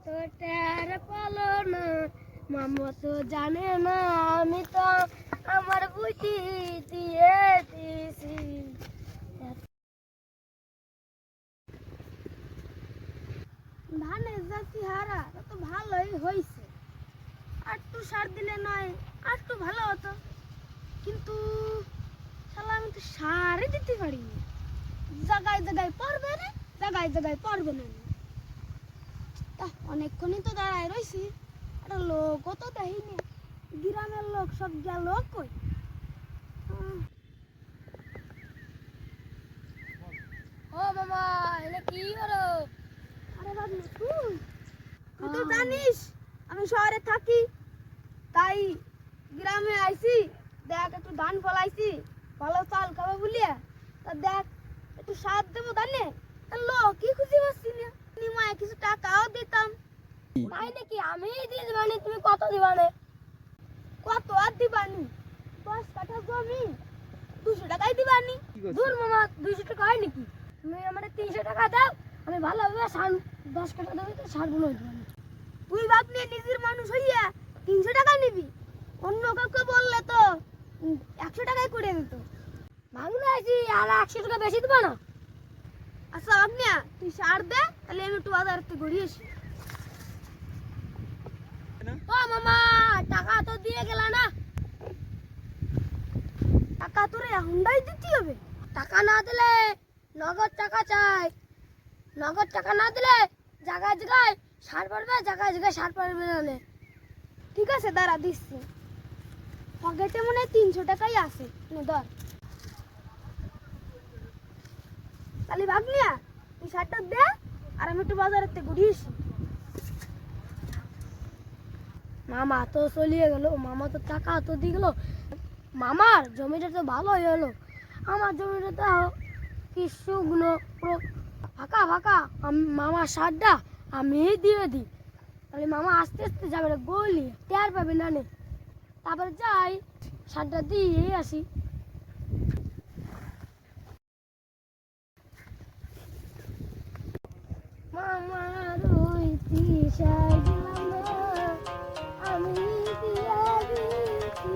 তো টের পালো না, মামা তো জানে না আমি তো আমার বুঝি দিয়ে দিছি। ধানের যা চেহারা তো ভালোই হয়েছে, আর একটু সার দিলে নয় আর একটু ভালো হতো, কিন্তু শালা আমি তো সারই দিতে পারিনি। জায়গায় জায়গায় পড়বে না, জায়গায় জায়গায় পড়বে না। তা অনেকক্ষণই তো দাঁড়ায় রয়েছি, একটা লোকও তো দেখিনি। গ্রামের লোক সব গেল কই? ও মামা, এটা কি হলো? আরে বাবু তুই তুই তো জানিস আমি শহরে থাকি, তাই গ্রামে আইছি। দেখ একটু ধান ফলাইছি, ভালো চাল খাবো বলিয়া। তা দেখ একটু সার দেবো ধানে, লোকই খুঁজে পাচ্ছি না। নিমায় কিছু টাকাও দিতাম। তাই নাকি? আমি দিয়ে দিবানি, তুমি কত দিবানে? কত আর দিবানি? 10 কাঠা জমি 200 টাকাই দিবানি। দূর মামা, 200 টাকা হয় নাকি? তুমি আমার 300 টাকা দাও, আমি ভালোভাবে সার 10 কাঠা দেবে তো সার গুলো দিবানি। তুই বাপ নিয়ে নিজের মানুষ হইয়া 300 টাকা নিবি, অন্য কাউকে বললে তো 100 টাকাই করে দিত। ভাঙলে আছি আর 100 টাকা বেশি দিবা না? আচ্ছা আপনি তুই সার দে, তাহলে আমি একটু বাজার থেকে ঘুরিয়ে আসি। ও মামা, টাকা তো দিয়ে গেল না। টাকা তোরে হুন্ডাই দিতে হবে। টাকা না দিলে নগদ টাকা চাই। নগদ টাকা না দিলে জায়গায় জায়গায় সার পড়বে, জায়গায় জায়গায় সার পড়বে না। ঠিক আছে দাঁড়া দিচ্ছি। পকেটে মনে হয় 300 টাকাই আছে, ধর। তাহলে ভাবনিয়া তুই সারটা দে, আর আমি একটু বাজারের থেকে ঘুরিয়ে আসি। মামা তো চলিয়ে গেল, মামা তো টাকা তো দিয়ে গেল। মামার জমিটা তো ভালোই হলো, আমার জমিটা তো কি শুকনো, পুরো ফাঁকা ফাঁকা। মামার সারটা আমি দিয়ে দিই, তাহলে মামা আস্তে আস্তে যাবে না, গলি টের পাবে না। তারপরে যাই সারটা দিয়ে আসি। মামার ওই সার দিলাম না, আমি দিয়ে দিচ্ছি।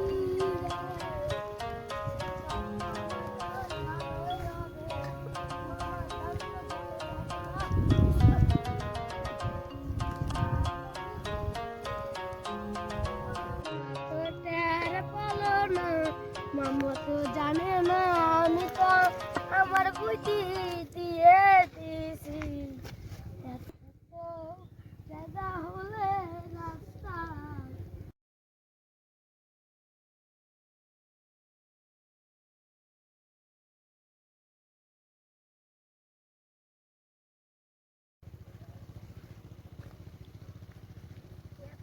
মামা তো জানে না আমি তো আমার বুঝি দিয়ে দিছি। হলে রাস্তা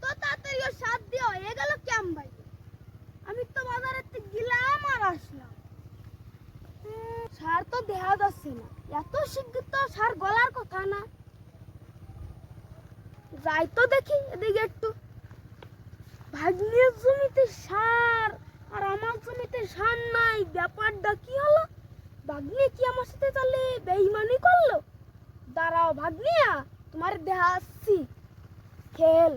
তো তাড়াতাড়ি সাত দিয়ে হয়ে গেল কেমন ভাই? আমি তো বাজারে গেলাম আর আসলাম, সার তো দেখা যাচ্ছে না। এত শীঘ্র তো সার গলার কথা না। যাই তো দেখি এদিকে একটু। ভাগ্নের জমিতে সার আর আমার জমিতে সার নাই, ব্যাপারটা কি হলো? ভাগ্নে কি আমার সাথে তাহলে বেইমানি করলো? দাঁড়াও ভাগ্নিয়া, তোমার দেখাচ্ছি খেল।